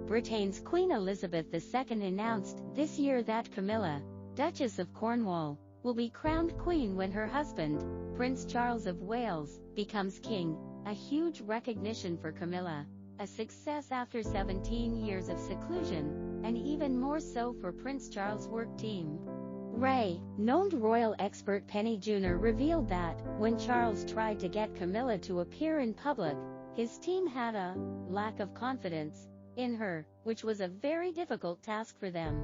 Britain's Queen Elizabeth II announced this year that Camilla, Duchess of Cornwall, will be crowned queen when her husband, Prince Charles of Wales, becomes king, a huge recognition for Camilla, a success after 17 years of seclusion, and even more so for Prince Charles' work team. Known royal expert Penny Junor revealed that, when Charles tried to get Camilla to appear in public, his team had a lack of confidence in her, which was a very difficult task for them.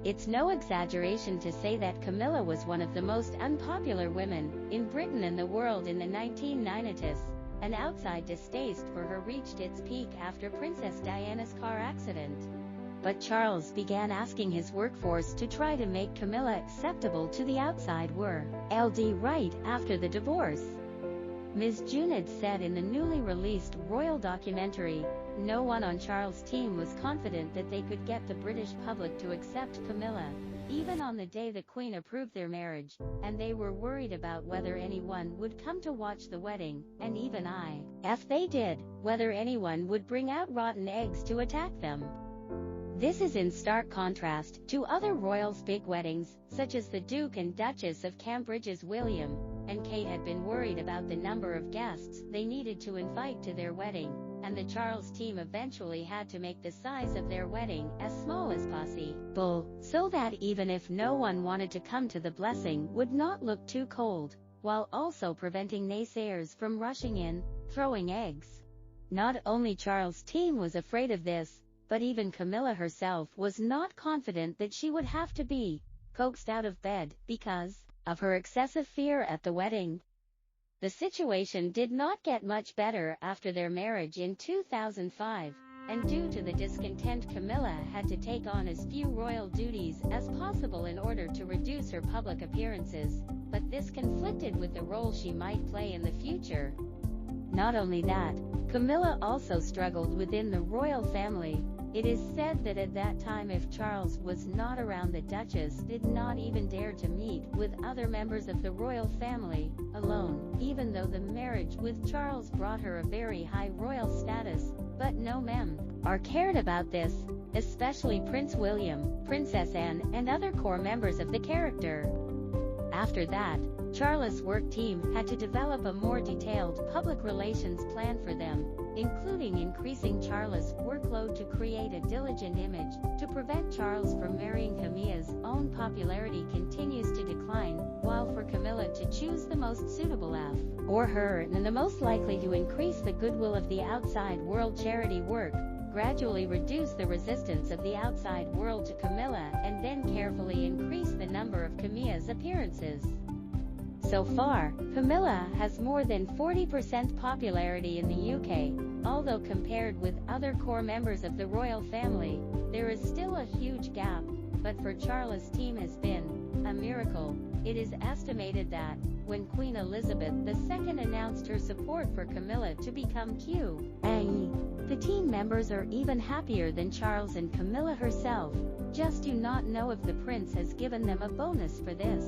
It's no exaggeration to say that Camilla was one of the most unpopular women in Britain and the world in the 1990s. An outside distaste for her reached its peak after Princess Diana's car accident. But Charles began asking his workforce to try to make Camilla acceptable to the outside world right after the divorce. Ms. Junid said in the newly released royal documentary, "No one on Charles' team was confident that they could get the British public to accept Camilla, even on the day the Queen approved their marriage, and they were worried about whether anyone would come to watch the wedding, and even if they did, whether anyone would bring out rotten eggs to attack them." This is in stark contrast to other royals' big weddings, such as the Duke and Duchess of Cambridge's William and Kate had been worried about the number of guests they needed to invite to their wedding, and the Charles team eventually had to make the size of their wedding as small as possible, so that even if no one wanted to come to the blessing would not look too cold, while also preventing naysayers from rushing in, throwing eggs. Not only Charles' team was afraid of this, but even Camilla herself was not confident that she would have to be coaxed out of bed because of her excessive fear at the wedding. The situation did not get much better after their marriage in 2005, and due to the discontent, Camilla had to take on as few royal duties as possible in order to reduce her public appearances, but this conflicted with the role she might play in the future. Not only that, Camilla also struggled within the royal family. It is said that at that time, if Charles was not around, the Duchess did not even dare to meet with other members of the royal family alone, even though the marriage with Charles brought her a very high royal status. But no mem or cared about this, especially Prince William, Princess Anne, and other core members of the character. After that, Charles' work team had to develop a more detailed public relations plan for them, including increasing Charles' workload to create a diligent image, to prevent Charles from marrying Camilla's own popularity continues to decline, while for Camilla to choose the most suitable for her and the most likely to increase the goodwill of the outside world charity work, gradually reduce the resistance of the outside world to Camilla, and then carefully increase the number of Camilla's appearances. So far, Camilla has more than 40% popularity in the UK, although compared with other core members of the royal family, there is still a huge gap, but for Charles' team has been a miracle. It is estimated that, when Queen Elizabeth II announced her support for Camilla to become queen, the team members are even happier than Charles and Camilla herself. Just do not know if the prince has given them a bonus for this.